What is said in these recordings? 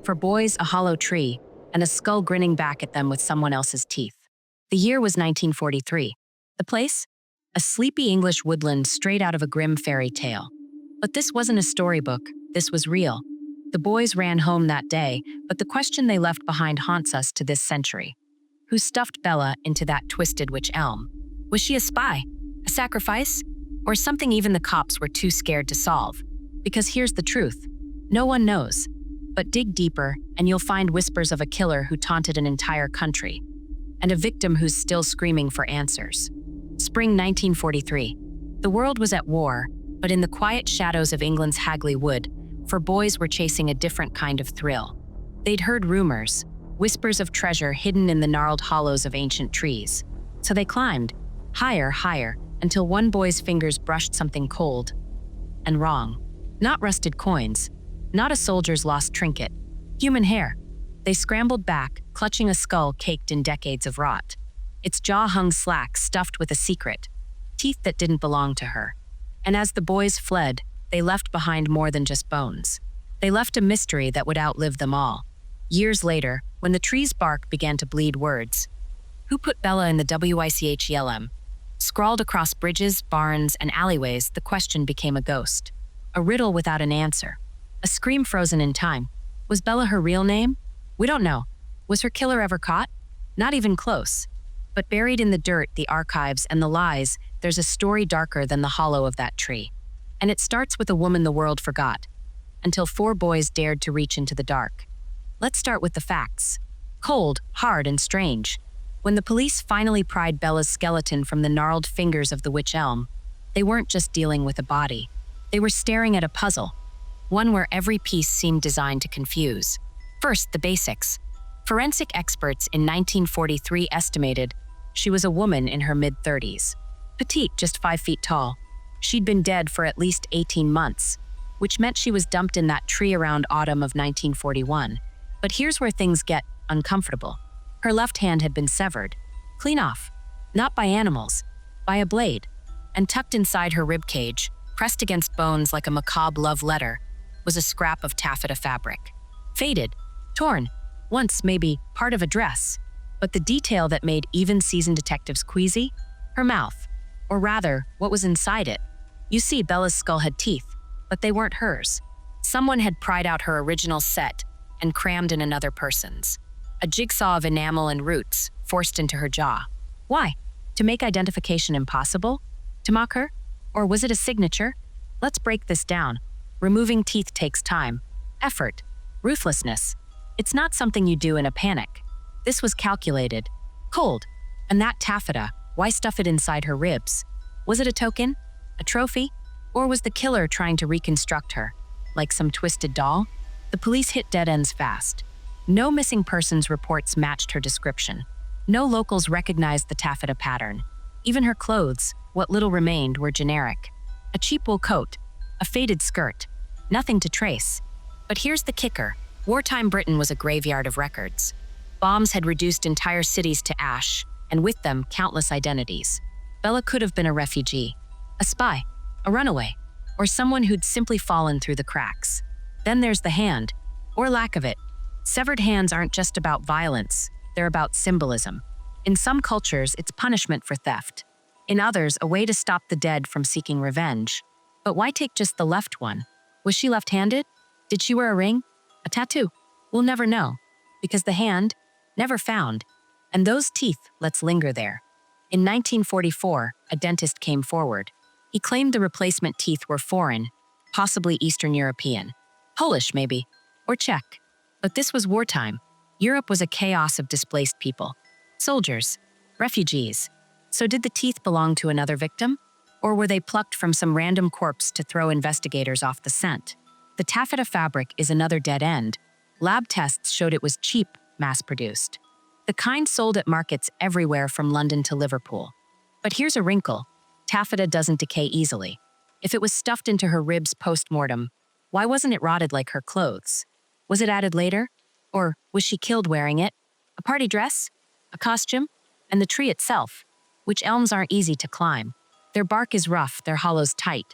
For boys, a hollow tree, and a skull grinning back at them with someone else's teeth. The year was 1943. The place? A sleepy English woodland straight out of a grim fairy tale. But this wasn't a storybook, this was real. The boys ran home that day, but the question they left behind haunts us to this century. Who stuffed Bella into that twisted witch elm? Was she a spy? A sacrifice? Or something even the cops were too scared to solve? Because here's the truth. No one knows. But dig deeper, and you'll find whispers of a killer who taunted an entire country, and a victim who's still screaming for answers. Spring 1943. The world was at war, but in the quiet shadows of England's Hagley Wood, four boys were chasing a different kind of thrill. They'd heard rumors, whispers of treasure hidden in the gnarled hollows of ancient trees. So they climbed, higher, higher, until one boy's fingers brushed something cold and wrong. Not rusted coins, not a soldier's lost trinket, human hair. They scrambled back, clutching a skull caked in decades of rot. Its jaw hung slack, stuffed with a secret, teeth that didn't belong to her. And as the boys fled, they left behind more than just bones. They left a mystery that would outlive them all. Years later, when the tree's bark began to bleed words, who put Bella in the WICHELM? Scrawled across bridges, barns, and alleyways, the question became a ghost. A riddle without an answer. A scream frozen in time. Was Bella her real name? We don't know. Was her killer ever caught? Not even close. But buried in the dirt, the archives, and the lies, there's a story darker than the hollow of that tree. And it starts with a woman the world forgot, until four boys dared to reach into the dark. Let's start with the facts. Cold, hard, and strange. When the police finally pried Bella's skeleton from the gnarled fingers of the witch elm, they weren't just dealing with a body. They were staring at a puzzle, one where every piece seemed designed to confuse. First, the basics. Forensic experts in 1943 estimated she was a woman in her mid-30s. Petite, just 5 feet tall. She'd been dead for at least 18 months, which meant she was dumped in that tree around autumn of 1941. But here's where things get uncomfortable. Her left hand had been severed, clean off, not by animals, by a blade, and tucked inside her rib cage, pressed against bones like a macabre love letter, was a scrap of taffeta fabric. Faded, torn, once maybe part of a dress. But the detail that made even seasoned detectives queasy? Her mouth, or rather, what was inside it. You see, Bella's skull had teeth, but they weren't hers. Someone had pried out her original set and crammed in another person's. A jigsaw of enamel and roots forced into her jaw. Why? To make identification impossible? To mock her? Or was it a signature? Let's break this down. Removing teeth takes time, effort, ruthlessness. It's not something you do in a panic. This was calculated, cold. And that taffeta, why stuff it inside her ribs? Was it a token? A trophy? Or was the killer trying to reconstruct her, like some twisted doll? The police hit dead ends fast. No missing persons reports matched her description. No locals recognized the taffeta pattern. Even her clothes, what little remained, were generic. A cheap wool coat, a faded skirt, nothing to trace. But here's the kicker. Wartime Britain was a graveyard of records. Bombs had reduced entire cities to ash, and with them, countless identities. Bella could have been a refugee, a spy, a runaway, or someone who'd simply fallen through the cracks. Then there's the hand, or lack of it. Severed hands aren't just about violence, they're about symbolism. In some cultures, it's punishment for theft. In others, a way to stop the dead from seeking revenge. But why take just the left one? Was she left-handed? Did she wear a ring? A tattoo? We'll never know, because the hand, never found. And those teeth, let's linger there. In 1944, a dentist came forward. He claimed the replacement teeth were foreign, possibly Eastern European. Polish, maybe, or Czech. But this was wartime. Europe was a chaos of displaced people. Soldiers, refugees. So did the teeth belong to another victim? Or were they plucked from some random corpse to throw investigators off the scent? The taffeta fabric is another dead end. Lab tests showed it was cheap, mass-produced. The kind sold at markets everywhere from London to Liverpool. But here's a wrinkle. Taffeta doesn't decay easily. If it was stuffed into her ribs post-mortem, why wasn't it rotted like her clothes? Was it added later? Or was she killed wearing it? A party dress? A costume? And the tree itself, which elms aren't easy to climb. Their bark is rough, their hollows tight.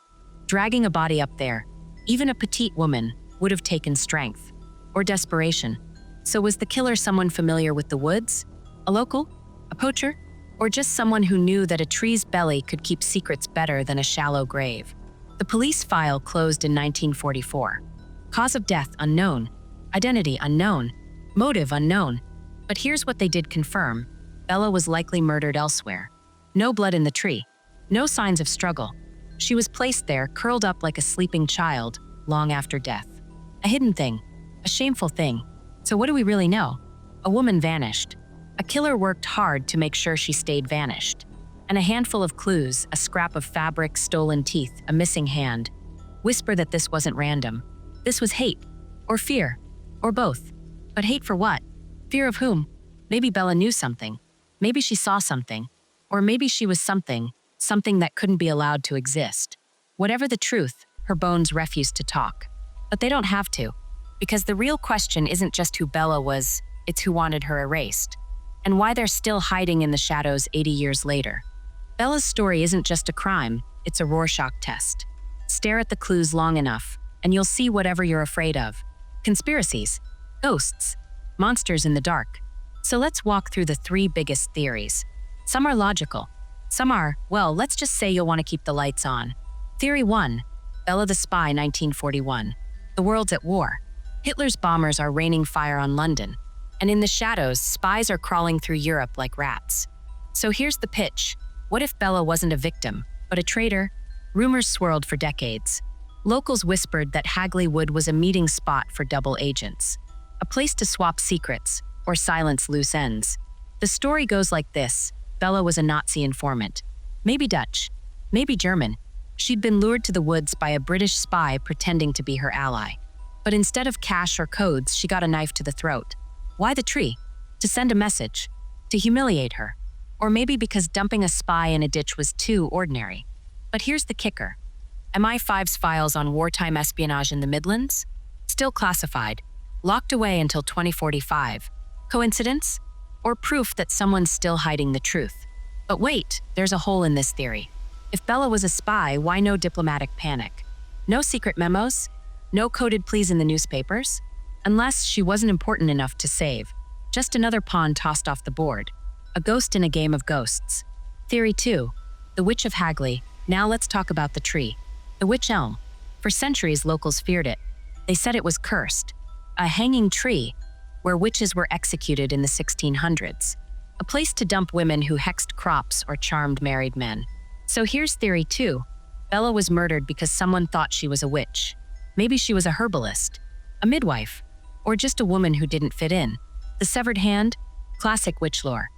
Dragging a body up there, even a petite woman, would have taken strength. or desperation. So was the killer someone familiar with the woods? A local? A poacher? Or just someone who knew that a tree's belly could keep secrets better than a shallow grave? The police file closed in 1944. Cause of death unknown. Identity unknown. Motive unknown. But here's what they did confirm. Bella was likely murdered elsewhere. No blood in the tree. No signs of struggle. She was placed there, curled up like a sleeping child, long after death. A hidden thing. A shameful thing. So what do we really know? A woman vanished. A killer worked hard to make sure she stayed vanished. And a handful of clues, a scrap of fabric, stolen teeth, a missing hand, whisper that this wasn't random. This was hate. Or fear. Or both. But hate for what? Fear of whom? Maybe Bella knew something. Maybe she saw something. Or maybe she was something that couldn't be allowed to exist. Whatever the truth, her bones refused to talk. But they don't have to. Because the real question isn't just who Bella was, it's who wanted her erased. And why they're still hiding in the shadows 80 years later. Bella's story isn't just a crime, it's a Rorschach test. Stare at the clues long enough, and you'll see whatever you're afraid of. Conspiracies, ghosts, monsters in the dark. So let's walk through the 3 biggest theories. Some are logical. Some are, well, let's just say you'll want to keep the lights on. Theory 1, Bella the Spy, 1941. The world's at war. Hitler's bombers are raining fire on London. And in the shadows, spies are crawling through Europe like rats. So here's the pitch. What if Bella wasn't a victim, but a traitor? Rumors swirled for decades. Locals whispered that Hagley Wood was a meeting spot for double agents. A place to swap secrets, or silence loose ends. The story goes like this. Bella was a Nazi informant. Maybe Dutch. Maybe German. She'd been lured to the woods by a British spy pretending to be her ally. But instead of cash or codes, she got a knife to the throat. Why the tree? To send a message. To humiliate her. Or maybe because dumping a spy in a ditch was too ordinary. But here's the kicker. MI5's files on wartime espionage in the Midlands? Still classified. Locked away until 2045. Coincidence? Or proof that someone's still hiding the truth? But wait, there's a hole in this theory. If Bella was a spy, why no diplomatic panic? No secret memos? No coded pleas in the newspapers? Unless she wasn't important enough to save. Just another pawn tossed off the board. A ghost in a game of ghosts. Theory 2. The Witch of Hagley. Now let's talk about the tree. The wych elm. For centuries, locals feared it. They said it was cursed. A hanging tree where witches were executed in the 1600s. A place to dump women who hexed crops or charmed married men. So here's theory 2. Bella was murdered because someone thought she was a witch. Maybe she was a herbalist, a midwife, or just a woman who didn't fit in. The severed hand? Classic witch lore.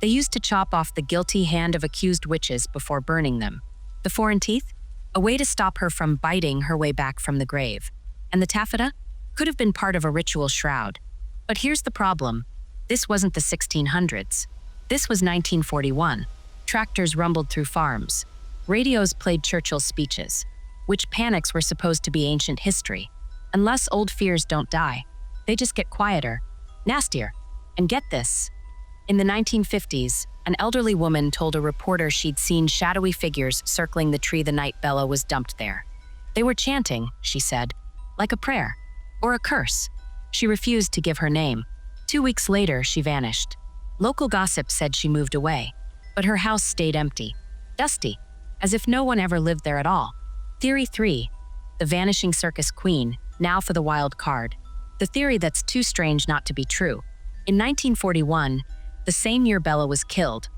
They used to chop off the guilty hand of accused witches before burning them. The foreign teeth? A way to stop her from biting her way back from the grave. And the taffeta? Could have been part of a ritual shroud. But here's the problem. This wasn't the 1600s. This was 1941. Tractors rumbled through farms. Radios played Churchill's speeches. Witch panics were supposed to be ancient history. Unless old fears don't die, they just get quieter, nastier. And get this. In the 1950s, an elderly woman told a reporter she'd seen shadowy figures circling the tree the night Bella was dumped there. They were chanting, she said, like a prayer, or a curse. She refused to give her name. 2 weeks later, she vanished. Local gossip said she moved away, but her house stayed empty, dusty, as if no one ever lived there at all. Theory 3. The vanishing circus queen, now for the wild card. The theory that's too strange not to be true. In 1941, the same year Bella was killed,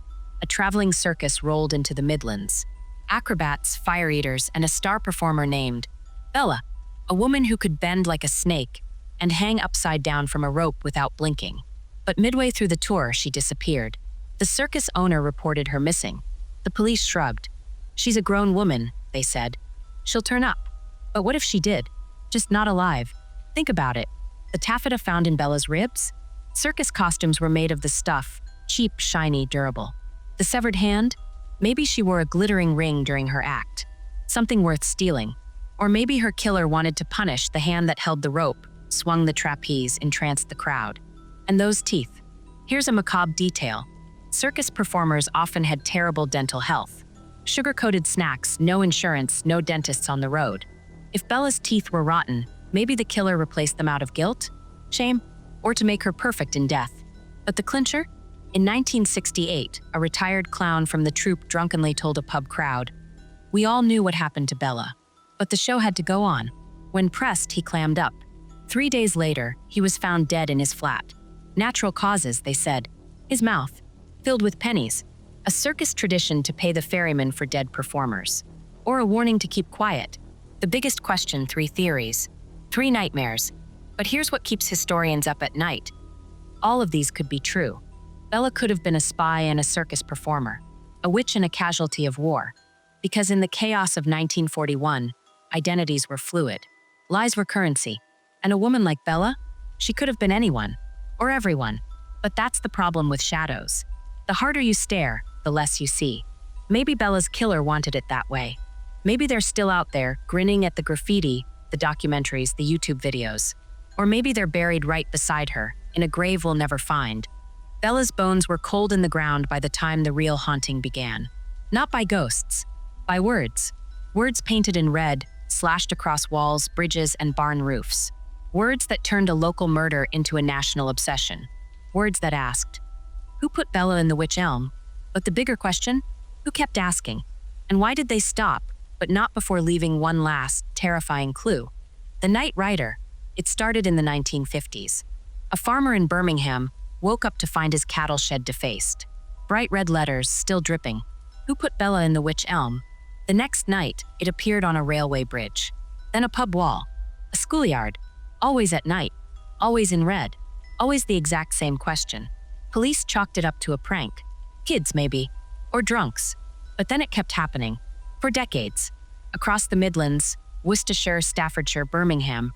a traveling circus rolled into the Midlands. Acrobats, fire eaters, and a star performer named Bella, a woman who could bend like a snake and hang upside down from a rope without blinking. But midway through the tour, she disappeared. The circus owner reported her missing. The police shrugged. She's a grown woman, they said. She'll turn up. But what if she did? Just not alive. Think about it. The taffeta found in Bella's ribs? Circus costumes were made of the stuff, cheap, shiny, durable. The severed hand? Maybe she wore a glittering ring during her act. Something worth stealing. Or maybe her killer wanted to punish the hand that held the rope, swung the trapeze, entranced the crowd. And those teeth. Here's a macabre detail. Circus performers often had terrible dental health. Sugar-coated snacks, no insurance, no dentists on the road. If Bella's teeth were rotten, maybe the killer replaced them out of guilt? shame, or to make her perfect in death. But the clincher? In 1968, a retired clown from the troupe drunkenly told a pub crowd, "We all knew what happened to Bella, but the show had to go on." When pressed, he clammed up. 3 days later, he was found dead in his flat. Natural causes, they said. His mouth, filled with pennies, a circus tradition to pay the ferryman for dead performers. Or a warning to keep quiet. The biggest question, 3 theories. 3 nightmares. But here's what keeps historians up at night. All of these could be true. Bella could have been a spy and a circus performer, a witch and a casualty of war. Because in the chaos of 1941, identities were fluid. Lies were currency. And a woman like Bella? She could have been anyone. Or everyone. But that's the problem with shadows. The harder you stare, the less you see. Maybe Bella's killer wanted it that way. Maybe they're still out there, grinning at the graffiti, the documentaries, the YouTube videos. Or maybe they're buried right beside her, in a grave we'll never find. Bella's bones were cold in the ground by the time the real haunting began. Not by ghosts, by words. Words painted in red, slashed across walls, bridges, and barn roofs. Words that turned a local murder into a national obsession. Words that asked, who put Bella in the witch elm? But the bigger question, who kept asking? And why did they stop, but not before leaving one last, terrifying clue? The Night Rider. It started in the 1950s. A farmer in Birmingham woke up to find his cattle shed defaced. Bright red letters, still dripping. Who put Bella in the witch elm? The next night, it appeared on a railway bridge. Then a pub wall. A schoolyard. Always at night. Always in red. Always the exact same question. Police chalked it up to a prank. Kids, maybe. Or drunks. But then it kept happening. For decades. Across the Midlands, Worcestershire, Staffordshire, Birmingham,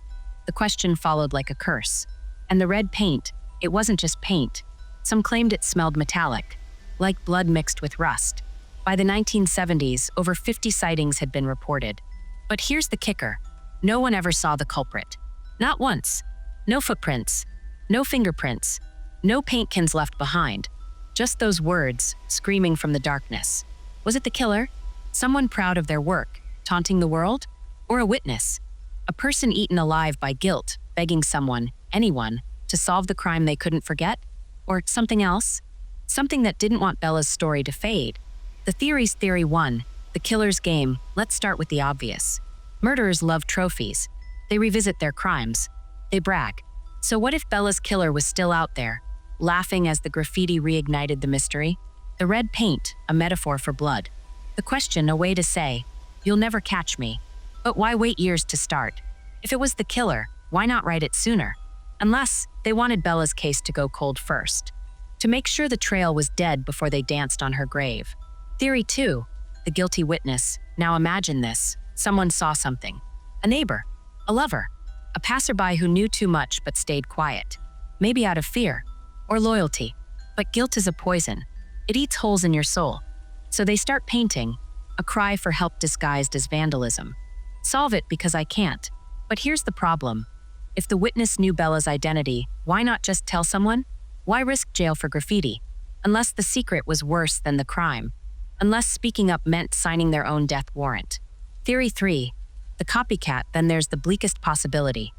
the question followed like a curse. And the red paint, it wasn't just paint. Some claimed it smelled metallic, like blood mixed with rust. By the 1970s, over 50 sightings had been reported. But here's the kicker. No one ever saw the culprit. Not once. No footprints. No fingerprints. No paintkins left behind. Just those words, screaming from the darkness. Was it the killer? Someone proud of their work, taunting the world? Or a witness? A person eaten alive by guilt, begging someone, anyone, to solve the crime they couldn't forget? Or something else? Something that didn't want Bella's story to fade. The theory's theory 1, the killer's game. Let's start with the obvious. Murderers love trophies. They revisit their crimes. They brag. So what if Bella's killer was still out there, laughing as the graffiti reignited the mystery? The red paint, a metaphor for blood. The question, a way to say, you'll never catch me. But why wait years to start? If it was the killer, why not write it sooner? Unless they wanted Bella's case to go cold first. To make sure the trail was dead before they danced on her grave. Theory 2, the guilty witness. Now imagine this. Someone saw something. A neighbor. A lover. A passerby who knew too much but stayed quiet. Maybe out of fear. Or loyalty. But guilt is a poison. It eats holes in your soul. So they start painting. A cry for help disguised as vandalism. Solve it because I can't. But here's the problem. If the witness knew Bella's identity, why not just tell someone? Why risk jail for graffiti? Unless the secret was worse than the crime. Unless speaking up meant signing their own death warrant. Theory 3, the copycat. Then there's the bleakest possibility.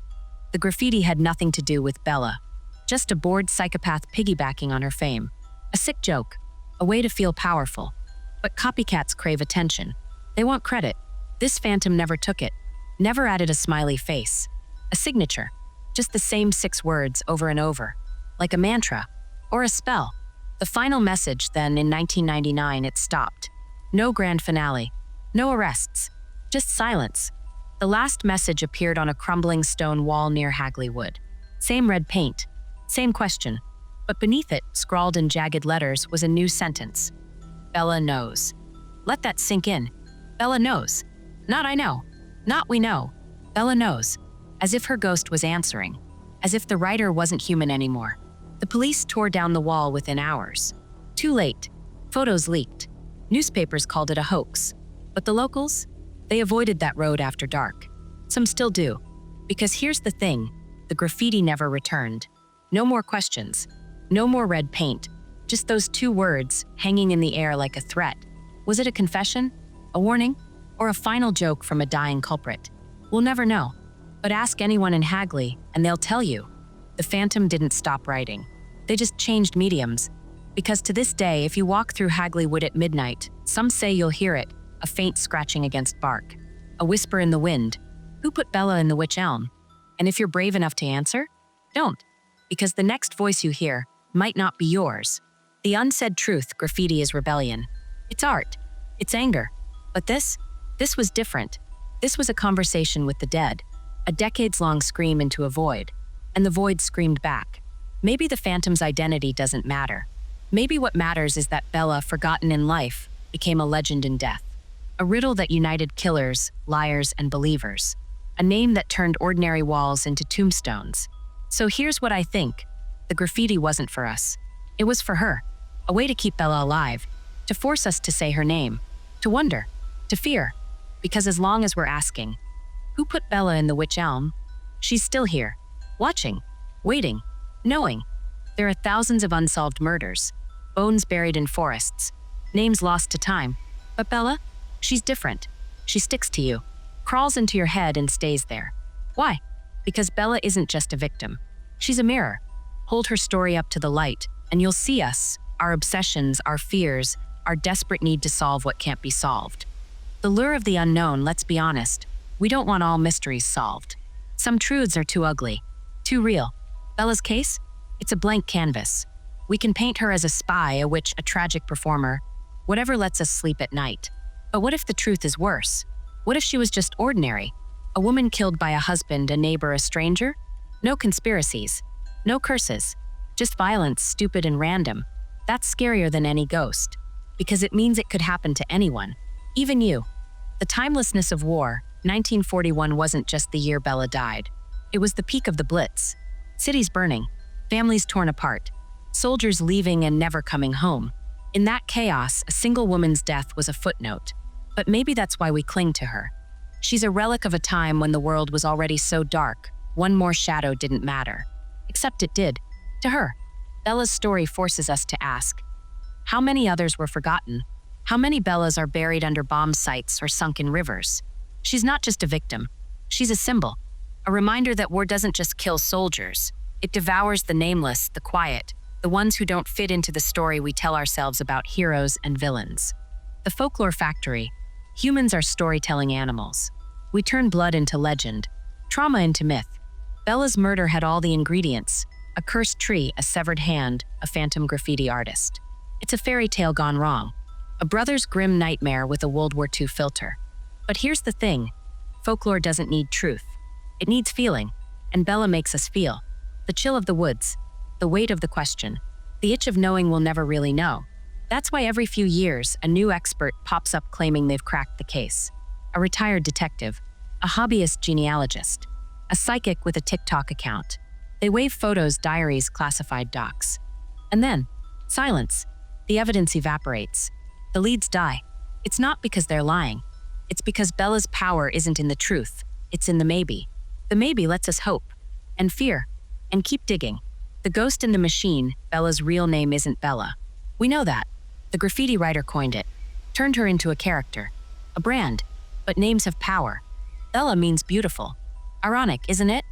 The graffiti had nothing to do with Bella. Just a bored psychopath piggybacking on her fame. A sick joke. A way to feel powerful. But copycats crave attention. They want credit. This phantom never took it. Never added a smiley face. A signature. Just the same 6 words over and over. Like a mantra. Or a spell. The final message, then, in 1999, it stopped. No grand finale. No arrests. Just silence. The last message appeared on a crumbling stone wall near Hagley Wood. Same red paint. Same question. But beneath it, scrawled in jagged letters, was a new sentence. Bella knows. Let that sink in. Bella knows. Not I know. Not we know. Bella knows. As if her ghost was answering. As if the writer wasn't human anymore. The police tore down the wall within hours. Too late. Photos leaked. Newspapers called it a hoax. But the locals? They avoided that road after dark. Some still do. Because here's the thing. The graffiti never returned. No more questions. No more red paint. Just those 2 words hanging in the air like a threat. Was it a confession? A warning? Or a final joke from a dying culprit? We'll never know. But ask anyone in Hagley, and they'll tell you. The phantom didn't stop writing. They just changed mediums. Because to this day, if you walk through Hagley Wood at midnight, some say you'll hear it, a faint scratching against bark, a whisper in the wind. Who put Bella in the witch elm? And if you're brave enough to answer, don't. Because the next voice you hear might not be yours. The unsaid truth, graffiti is rebellion. It's art. It's anger. But this was different. This was a conversation with the dead, a decades-long scream into a void, and the void screamed back. Maybe the phantom's identity doesn't matter. Maybe what matters is that Bella, forgotten in life, became a legend in death. A riddle that united killers, liars, and believers. A name that turned ordinary walls into tombstones. So here's what I think. The graffiti wasn't for us. It was for her. A way to keep Bella alive. To force us to say her name. To wonder. To fear. Because as long as we're asking, who put Bella in the witch elm? She's still here. Watching. Waiting. Knowing. There are thousands of unsolved murders. Bones buried in forests. Names lost to time. But Bella? She's different. She sticks to you. Crawls into your head and stays there. Why? Because Bella isn't just a victim. She's a mirror. Hold her story up to the light, and you'll see us, our obsessions, our fears, our desperate need to solve what can't be solved. The lure of the unknown, let's be honest. We don't want all mysteries solved. Some truths are too ugly, too real. Bella's case? It's a blank canvas. We can paint her as a spy, a witch, a tragic performer, whatever lets us sleep at night. But what if the truth is worse? What if she was just ordinary? A woman killed by a husband, a neighbor, a stranger? No conspiracies. No curses. Just violence, stupid and random. That's scarier than any ghost. Because it means it could happen to anyone. Even you. The timelessness of war, 1941 wasn't just the year Bella died. It was the peak of the Blitz. Cities burning. Families torn apart. Soldiers leaving and never coming home. In that chaos, a single woman's death was a footnote. But maybe that's why we cling to her. She's a relic of a time when the world was already so dark, one more shadow didn't matter. Except it did. To her. Bella's story forces us to ask, how many others were forgotten? How many Bellas are buried under bomb sites or sunk in rivers? She's not just a victim. She's a symbol. A reminder that war doesn't just kill soldiers. It devours the nameless, the quiet, the ones who don't fit into the story we tell ourselves about heroes and villains. The folklore factory. Humans are storytelling animals. We turn blood into legend, trauma into myth. Bella's murder had all the ingredients: a cursed tree, a severed hand, a phantom graffiti artist. It's a fairy tale gone wrong, a brother's grim nightmare with a World War II filter. But here's the thing, folklore doesn't need truth. It needs feeling, and Bella makes us feel. The chill of the woods, the weight of the question, the itch of knowing we'll never really know. That's why every few years, a new expert pops up claiming they've cracked the case. A retired detective, a hobbyist genealogist, a psychic with a TikTok account. They wave photos, diaries, classified docs. And then, silence. The evidence evaporates. The leads die. It's not because they're lying. It's because Bella's power isn't in the truth. It's in the maybe. The maybe lets us hope, and fear, and keep digging. The ghost in the machine, Bella's real name isn't Bella. We know that. The graffiti writer coined it, turned her into a character, a brand. But names have power. Bella means beautiful. Ironic, isn't it?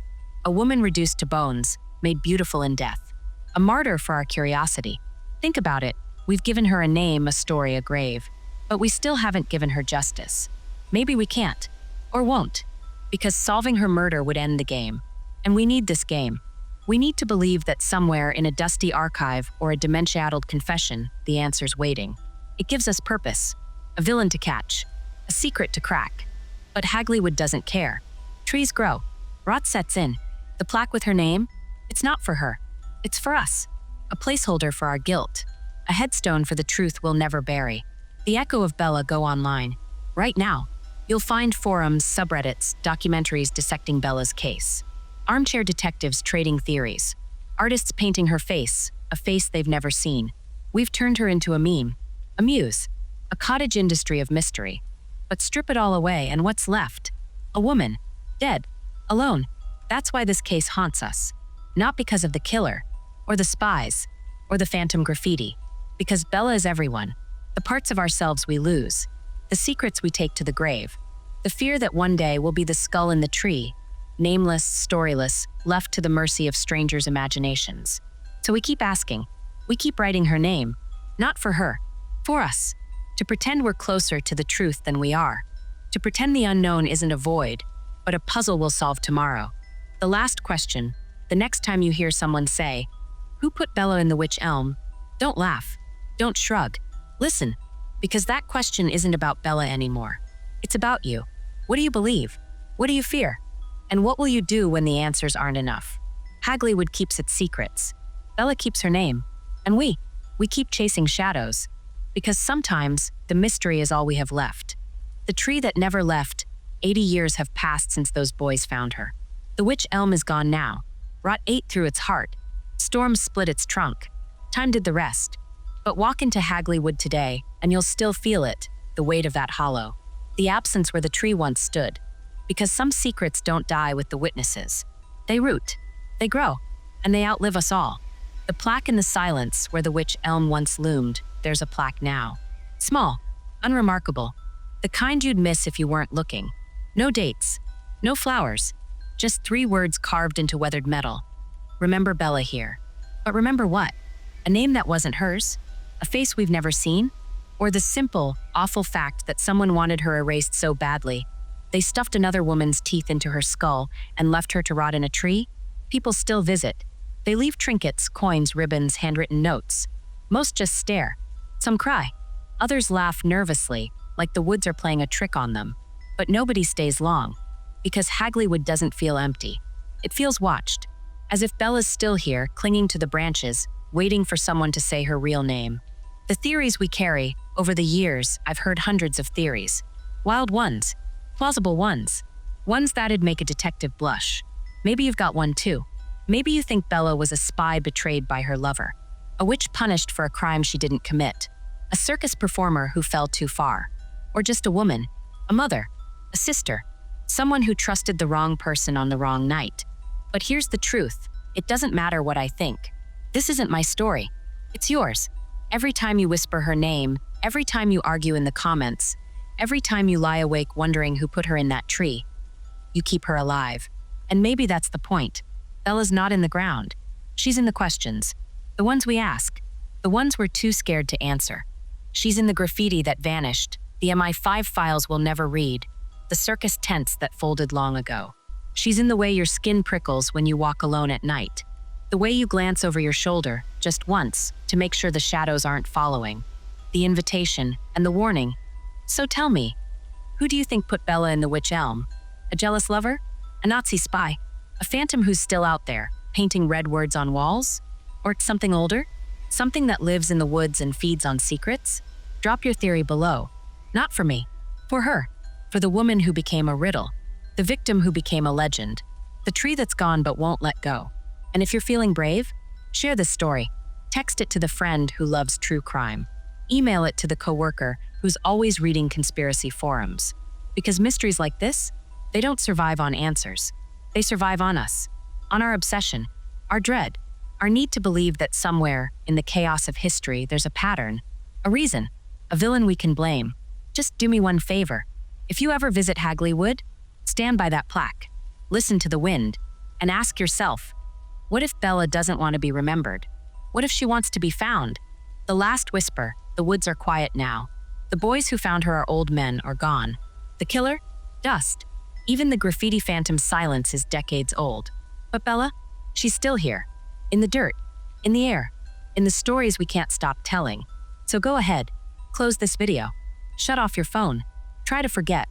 A woman reduced to bones, made beautiful in death. A martyr for our curiosity. Think about it. We've given her a name, a story, a grave. But we still haven't given her justice. Maybe we can't, or won't, because solving her murder would end the game. And we need this game. We need to believe that somewhere in a dusty archive or a dementia-addled confession, the answer's waiting. It gives us purpose, a villain to catch, a secret to crack. But Hagley Wood doesn't care. Trees grow. Rot sets in. The plaque with her name? It's not for her. It's for us. A placeholder for our guilt. A headstone for the truth we'll never bury. The echo of Bella go online. Right now. You'll find forums, subreddits, documentaries dissecting Bella's case. Armchair detectives trading theories. Artists painting her face, a face they've never seen. We've turned her into a meme, a muse, a cottage industry of mystery. But strip it all away and what's left? A woman, dead, alone. That's why this case haunts us. Not because of the killer, or the spies, or the phantom graffiti. Because Bella is everyone. The parts of ourselves we lose. The secrets we take to the grave. The fear that one day we'll be the skull in the tree, nameless, storyless, left to the mercy of strangers' imaginations. So we keep asking, we keep writing her name, not for her, for us, to pretend we're closer to the truth than we are, to pretend the unknown isn't a void, but a puzzle we'll solve tomorrow. The last question, the next time you hear someone say, "Who put Bella in the witch elm?" Don't laugh, don't shrug, listen, because that question isn't about Bella anymore. It's about you. What do you believe? What do you fear? And what will you do when the answers aren't enough? Hagleywood keeps its secrets. Bella keeps her name. And we keep chasing shadows. Because sometimes the mystery is all we have left. The tree that never left, 80 years have passed since those boys found her. The witch elm is gone now. Rot ate through its heart. Storms split its trunk. Time did the rest. But walk into Hagleywood today, and you'll still feel it, the weight of that hollow. The absence where the tree once stood. Because some secrets don't die with the witnesses. They root, they grow, and they outlive us all. The plaque in the silence where the witch elm once loomed, there's a plaque now. Small, unremarkable, the kind you'd miss if you weren't looking. No dates, no flowers, just 3 words carved into weathered metal. Remember Bella here. But remember what? A name that wasn't hers? A face we've never seen? Or the simple, awful fact that someone wanted her erased so badly, they stuffed another woman's teeth into her skull and left her to rot in a tree? People still visit. They leave trinkets, coins, ribbons, handwritten notes. Most just stare. Some cry. Others laugh nervously, like the woods are playing a trick on them. But nobody stays long, because Hagleywood doesn't feel empty. It feels watched, as if Bella's still here, clinging to the branches, waiting for someone to say her real name. The theories we carry, over the years, I've heard hundreds of theories. Wild ones, plausible ones, ones that'd make a detective blush. Maybe you've got one too. Maybe you think Bella was a spy betrayed by her lover, a witch punished for a crime she didn't commit, a circus performer who fell too far, or just a woman, a mother, a sister, someone who trusted the wrong person on the wrong night. But here's the truth, it doesn't matter what I think. This isn't my story, it's yours. Every time you whisper her name, every time you argue in the comments, every time you lie awake wondering who put her in that tree, you keep her alive. And maybe that's the point. Bella's not in the ground. She's in the questions. The ones we ask. The ones we're too scared to answer. She's in the graffiti that vanished, the MI5 files we'll never read, the circus tents that folded long ago. She's in the way your skin prickles when you walk alone at night. The way you glance over your shoulder, just once, to make sure the shadows aren't following. The invitation and the warning. So tell me, who do you think put Bella in the witch elm? A jealous lover? A Nazi spy? A phantom who's still out there, painting red words on walls? Or something older? Something that lives in the woods and feeds on secrets? Drop your theory below. Not for me. For her. For the woman who became a riddle. The victim who became a legend. The tree that's gone but won't let go. And if you're feeling brave, share this story. Text it to the friend who loves true crime. Email it to the coworker who's always reading conspiracy forums. Because mysteries like this, they don't survive on answers. They survive on us, on our obsession, our dread, our need to believe that somewhere in the chaos of history there's a pattern, a reason, a villain we can blame. Just do me one favor. If you ever visit Hagleywood, stand by that plaque, listen to the wind, and ask yourself, what if Bella doesn't want to be remembered? What if she wants to be found? The last whisper, the woods are quiet now. The boys who found her are old men or gone. The killer? Dust. Even the graffiti phantom's silence is decades old. But Bella? She's still here. In the dirt. In the air. In the stories we can't stop telling. So go ahead. Close this video. Shut off your phone. Try to forget.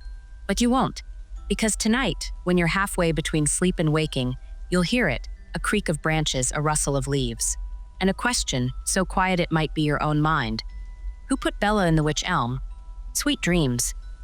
But you won't. Because tonight, when you're halfway between sleep and waking, you'll hear it. A creak of branches, a rustle of leaves. And a question, so quiet it might be your own mind. Who put Bella in the witch elm? Sweet dreams.